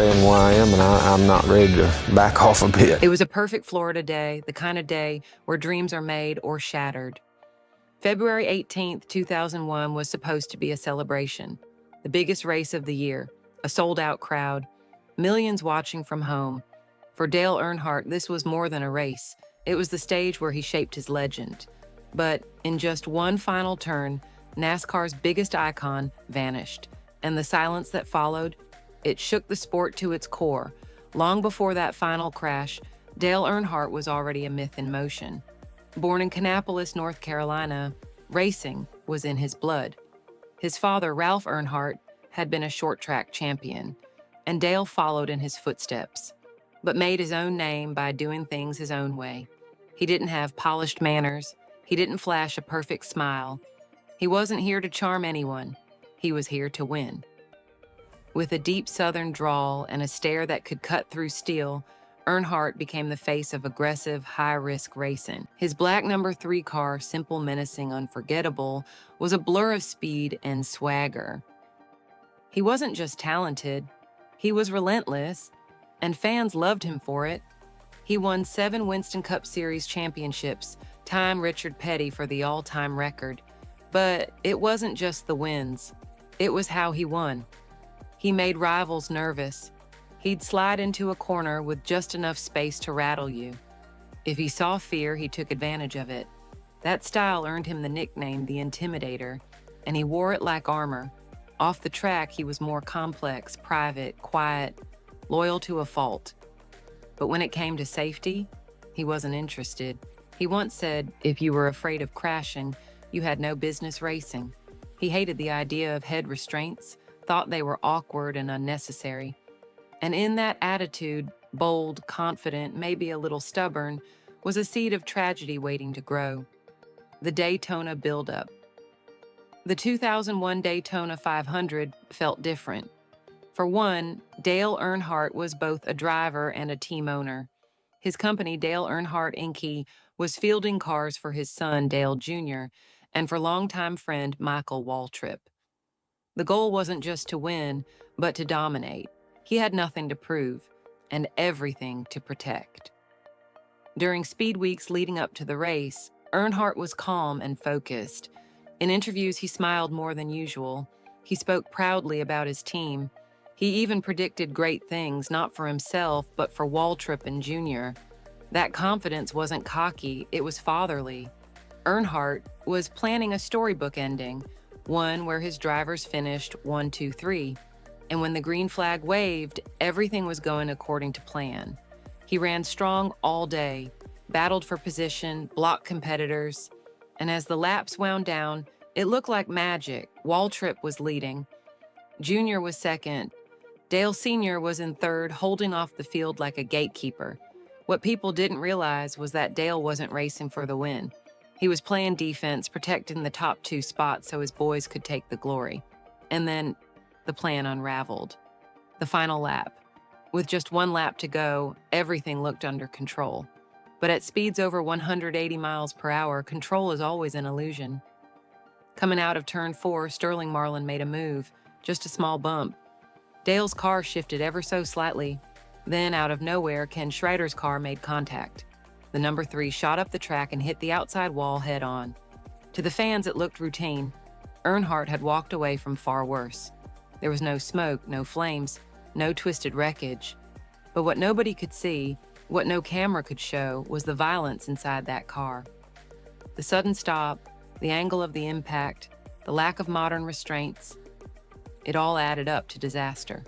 staying where I am, and I'm not ready to back off a bit. It was a perfect Florida day, the kind of day where dreams are made or shattered. February 18th, 2001 was supposed to be a celebration, the biggest race of the year, a sold-out crowd, millions watching from home. For Dale Earnhardt, this was more than a race. It was the stage where he shaped his legend. But in just one final turn, NASCAR's biggest icon vanished, and the silence that followed, it shook the sport to its core. Long before that final crash, Dale Earnhardt was already a myth in motion. Born in Kannapolis, North Carolina, racing was in his blood. His father, Ralph Earnhardt, had been a short-track champion, and Dale followed in his footsteps, but made his own name by doing things his own way. He didn't have polished manners. He didn't flash a perfect smile. He wasn't here to charm anyone. He was here to win. With a deep Southern drawl and a stare that could cut through steel, Earnhardt became the face of aggressive, high-risk racing. His black number 3 car, simple, menacing, unforgettable, was a blur of speed and swagger. He wasn't just talented, he was relentless, and fans loved him for it. He won 7 Winston Cup Series championships, tying Richard Petty for the all-time record. But it wasn't just the wins, it was how he won. He made rivals nervous. He'd slide into a corner with just enough space to rattle you. If he saw fear, he took advantage of it. That style earned him the nickname the Intimidator, and he wore it like armor. Off the track, he was more complex, private, quiet, loyal to a fault. But when it came to safety, he wasn't interested. He once said, if you were afraid of crashing, you had no business racing. He hated the idea of head restraints, thought they were awkward and unnecessary. And in that attitude, bold, confident, maybe a little stubborn, was a seed of tragedy waiting to grow. The Daytona buildup. The 2001 Daytona 500 felt different. For one, Dale Earnhardt was both a driver and a team owner. His company, Dale Earnhardt Inc., was fielding cars for his son, Dale Jr., and for longtime friend Michael Waltrip. The goal wasn't just to win, but to dominate. He had nothing to prove, and everything to protect. During speed weeks leading up to the race, Earnhardt was calm and focused. In interviews, he smiled more than usual. He spoke proudly about his team. He even predicted great things, not for himself, but for Waltrip and Jr. That confidence wasn't cocky, it was fatherly. Earnhardt was planning a storybook ending, one where his drivers finished 1, 2, 3. And when the green flag waved, everything was going according to plan. He ran strong all day, battled for position, blocked competitors, and as the laps wound down, it looked like magic. Waltrip was leading. Junior was second. Dale Sr. was in third, holding off the field like a gatekeeper. What people didn't realize was that Dale wasn't racing for the win. He was playing defense, protecting the top 2 spots so his boys could take the glory. And then the plan unraveled. The final lap. With just 1 lap to go, everything looked under control. But at speeds over 180 miles per hour, control is always an illusion. Coming out of turn 4, Sterling Marlin made a move, just a small bump. Dale's car shifted ever so slightly. Then, out of nowhere, Ken Schrader's car made contact. The number 3 shot up the track and hit the outside wall head-on. To the fans, it looked routine. Earnhardt had walked away from far worse. There was no smoke, no flames, no twisted wreckage. But what nobody could see, what no camera could show, was the violence inside that car. The sudden stop, the angle of the impact, the lack of modern restraints, it all added up to disaster.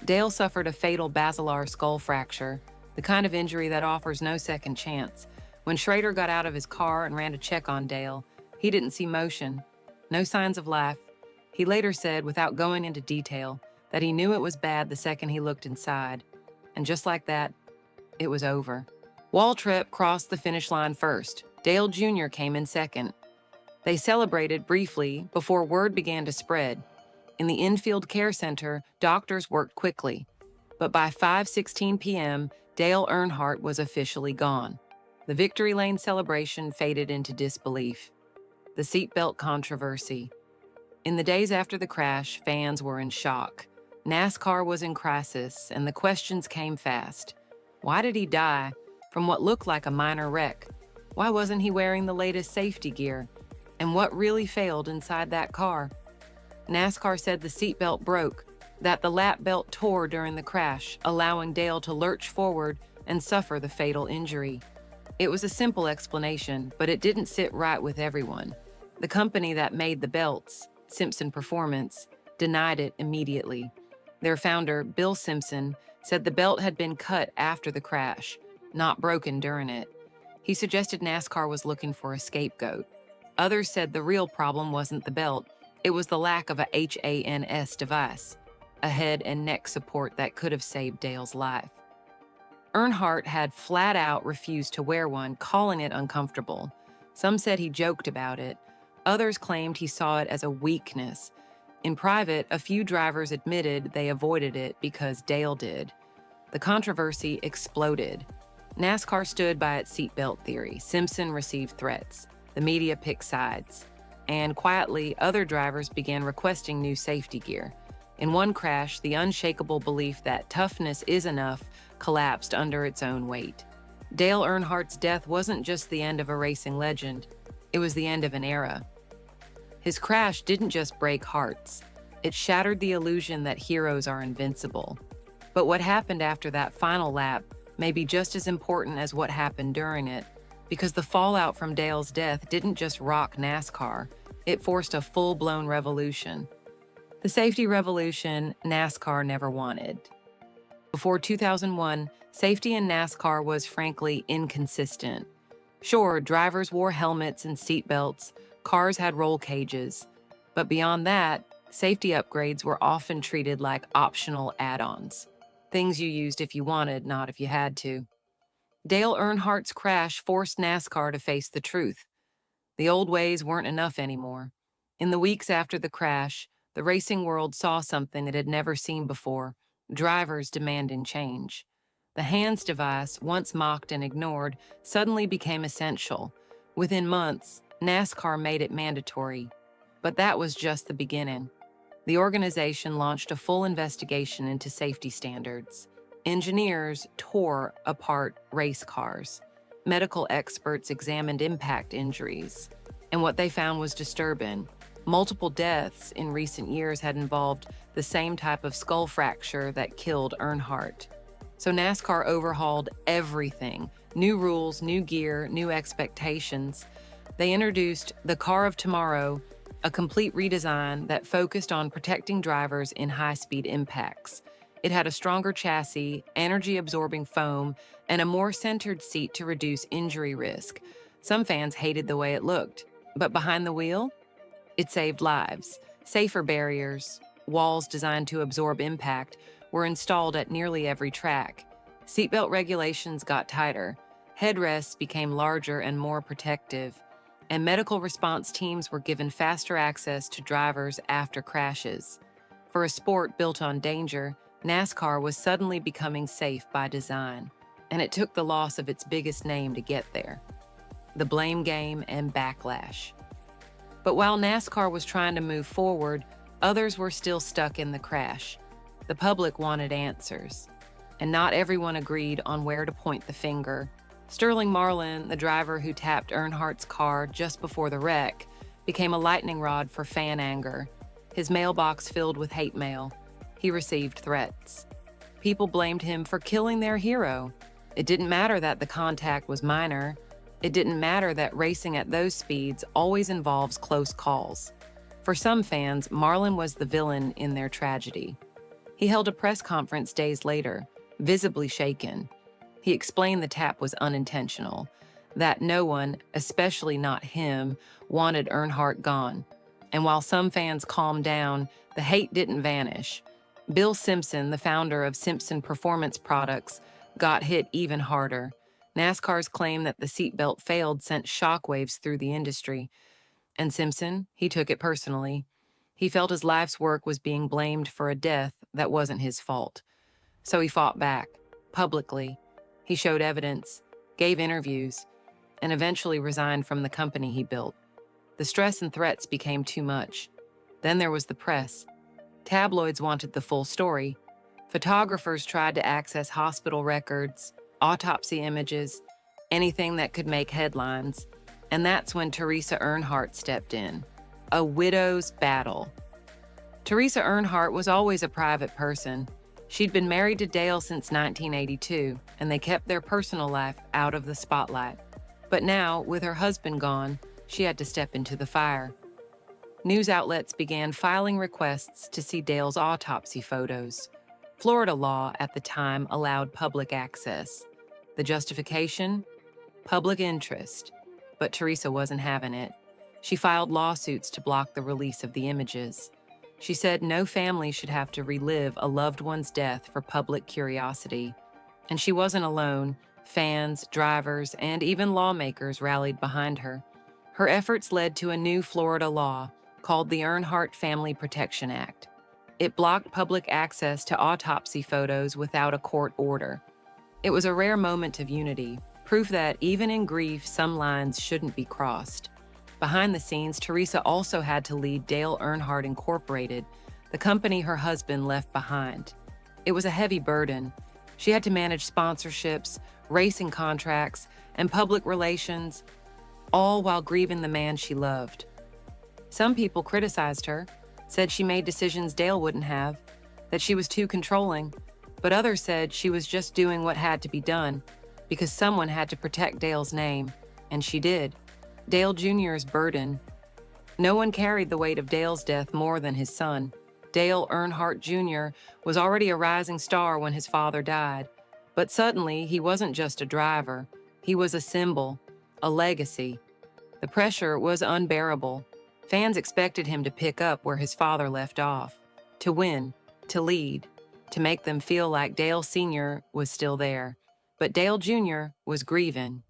Dale suffered a fatal basilar skull fracture, the kind of injury that offers no second chance. When Schrader got out of his car and ran to check on Dale, he didn't see motion, no signs of life. He later said, without going into detail, that he knew it was bad the second he looked inside. And just like that, it was over. Waltrip crossed the finish line first. Dale Jr. came in second. They celebrated briefly before word began to spread. In the infield care center, doctors worked quickly. But by 5:16 p.m., Dale Earnhardt was officially gone. The victory lane celebration faded into disbelief. The seatbelt controversy. In the days after the crash, fans were in shock. NASCAR was in crisis, and the questions came fast. Why did he die from what looked like a minor wreck? Why wasn't he wearing the latest safety gear? And what really failed inside that car? NASCAR said the seatbelt broke, that the lap belt tore during the crash, allowing Dale to lurch forward and suffer the fatal injury. It was a simple explanation, but it didn't sit right with everyone. The company that made the belts, Simpson Performance, denied it immediately. Their founder, Bill Simpson, said the belt had been cut after the crash, not broken during it. He suggested NASCAR was looking for a scapegoat. Others said the real problem wasn't the belt, it was the lack of a HANS device, a head and neck support that could have saved Dale's life. Earnhardt had flat out refused to wear one, calling it uncomfortable. Some said he joked about it. Others claimed he saw it as a weakness. In private, a few drivers admitted they avoided it because Dale did. The controversy exploded. NASCAR stood by its seatbelt theory. Simpson received threats. The media picked sides. And quietly, other drivers began requesting new safety gear. In one crash, the unshakable belief that toughness is enough collapsed under its own weight. Dale Earnhardt's death wasn't just the end of a racing legend, it was the end of an era. His crash didn't just break hearts, it shattered the illusion that heroes are invincible. But what happened after that final lap may be just as important as what happened during it, because the fallout from Dale's death didn't just rock NASCAR, it forced a full-blown revolution. The safety revolution NASCAR never wanted. Before 2001, safety in NASCAR was frankly inconsistent. Sure, drivers wore helmets and seatbelts, cars had roll cages, but beyond that, safety upgrades were often treated like optional add-ons, things you used if you wanted, not if you had to. Dale Earnhardt's crash forced NASCAR to face the truth. The old ways weren't enough anymore. In the weeks after the crash, the racing world saw something it had never seen before: drivers demanding change. The HANS device, once mocked and ignored, suddenly became essential. Within months, NASCAR made it mandatory. But that was just the beginning. The organization launched a full investigation into safety standards. Engineers tore apart race cars. Medical experts examined impact injuries. And what they found was disturbing. Multiple deaths in recent years had involved the same type of skull fracture that killed Earnhardt. So NASCAR overhauled everything. New rules, new gear, new expectations. They introduced the Car of Tomorrow, a complete redesign that focused on protecting drivers in high-speed impacts. It had a stronger chassis, energy-absorbing foam, and a more centered seat to reduce injury risk. Some fans hated the way it looked, but behind the wheel, it saved lives. Safer barriers, walls designed to absorb impact, were installed at nearly every track. Seatbelt regulations got tighter, headrests became larger and more protective, and medical response teams were given faster access to drivers after crashes. For a sport built on danger, NASCAR was suddenly becoming safe by design, and it took the loss of its biggest name to get there: the blame game and backlash. But while NASCAR was trying to move forward, others were still stuck in the crash. The public wanted answers, and not everyone agreed on where to point the finger. Sterling Marlin, the driver who tapped Earnhardt's car just before the wreck, became a lightning rod for fan anger. His mailbox filled with hate mail. He received threats. People blamed him for killing their hero. It didn't matter that the contact was minor. It didn't matter that racing at those speeds always involves close calls. For some fans, Marlin was the villain in their tragedy. He held a press conference days later, visibly shaken. He explained the tap was unintentional, that no one, especially not him, wanted Earnhardt gone. And while some fans calmed down, the hate didn't vanish. Bill Simpson, the founder of Simpson Performance Products, got hit even harder. NASCAR's claim that the seatbelt failed sent shockwaves through the industry. And Simpson, he took it personally. He felt his life's work was being blamed for a death that wasn't his fault. So he fought back, publicly. He showed evidence, gave interviews, and eventually resigned from the company he built. The stress and threats became too much. Then there was the press. Tabloids wanted the full story. Photographers tried to access hospital records, autopsy images, anything that could make headlines. And that's when Teresa Earnhardt stepped in. A widow's battle. Teresa Earnhardt was always a private person. She'd been married to Dale since 1982, and they kept their personal life out of the spotlight. But now, with her husband gone, she had to step into the fire. News outlets began filing requests to see Dale's autopsy photos. Florida law at the time allowed public access. The justification? Public interest. But Teresa wasn't having it. She filed lawsuits to block the release of the images. She said no family should have to relive a loved one's death for public curiosity. And she wasn't alone. Fans, drivers, and even lawmakers rallied behind her. Her efforts led to a new Florida law called the Earnhardt Family Protection Act. It blocked public access to autopsy photos without a court order. It was a rare moment of unity, proof that even in grief, some lines shouldn't be crossed. Behind the scenes, Teresa also had to lead Dale Earnhardt Incorporated, the company her husband left behind. It was a heavy burden. She had to manage sponsorships, racing contracts, and public relations, all while grieving the man she loved. Some people criticized her, said she made decisions Dale wouldn't have, that she was too controlling, but others said she was just doing what had to be done because someone had to protect Dale's name, and she did. Dale Jr.'s burden. No one carried the weight of Dale's death more than his son. Dale Earnhardt Jr. was already a rising star when his father died, but suddenly he wasn't just a driver. He was a symbol, a legacy. The pressure was unbearable. Fans expected him to pick up where his father left off, to win, to lead, to make them feel like Dale Sr. was still there. But Dale Jr. was grieving.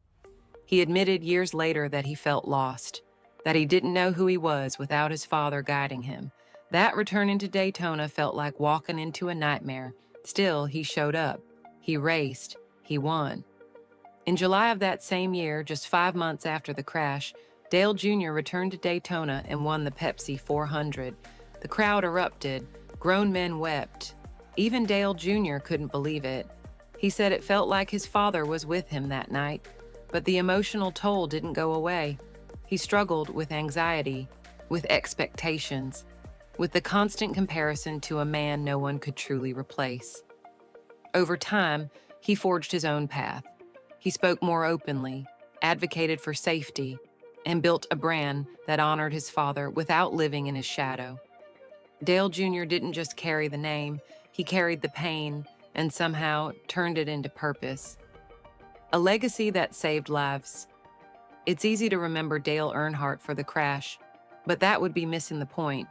He admitted years later that he felt lost, that he didn't know who he was without his father guiding him. That returning to Daytona felt like walking into a nightmare. Still, he showed up. He raced. He won. In July of that same year, just 5 months after the crash, Dale Jr. returned to Daytona and won the Pepsi 400. The crowd erupted. Grown men wept. Even Dale Jr. couldn't believe it. He said it felt like his father was with him that night. But the emotional toll didn't go away. He struggled with anxiety, with expectations, with the constant comparison to a man no one could truly replace. Over time, he forged his own path. He spoke more openly, advocated for safety, and built a brand that honored his father without living in his shadow. Dale Jr. didn't just carry the name, he carried the pain and somehow turned it into purpose. A legacy that saved lives. It's easy to remember Dale Earnhardt for the crash, but that would be missing the point.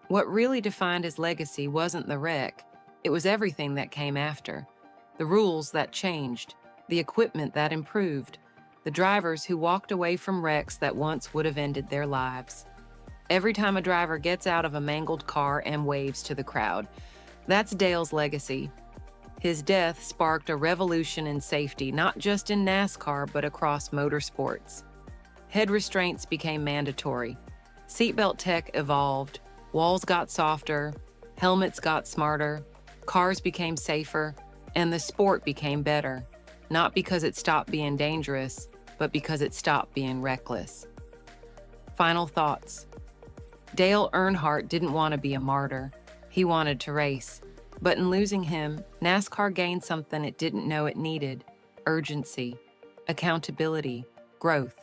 What really defined his legacy wasn't the wreck, it was everything that came after. The rules that changed, the equipment that improved, the drivers who walked away from wrecks that once would have ended their lives. Every time a driver gets out of a mangled car and waves to the crowd, that's Dale's legacy. His death sparked a revolution in safety, not just in NASCAR, but across motorsports. Head restraints became mandatory. Seatbelt tech evolved. Walls got softer. Helmets got smarter. Cars became safer. And the sport became better. Not because it stopped being dangerous, but because it stopped being reckless. Final thoughts. Dale Earnhardt didn't want to be a martyr. He wanted to race. But in losing him, NASCAR gained something it didn't know it needed: urgency, accountability, growth.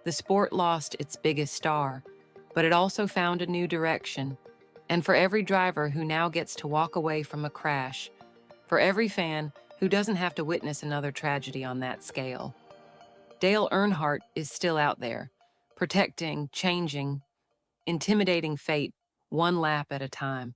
The sport lost its biggest star, but it also found a new direction. And for every driver who now gets to walk away from a crash, for every fan who doesn't have to witness another tragedy on that scale, Dale Earnhardt is still out there, protecting, changing, intimidating fate one lap at a time.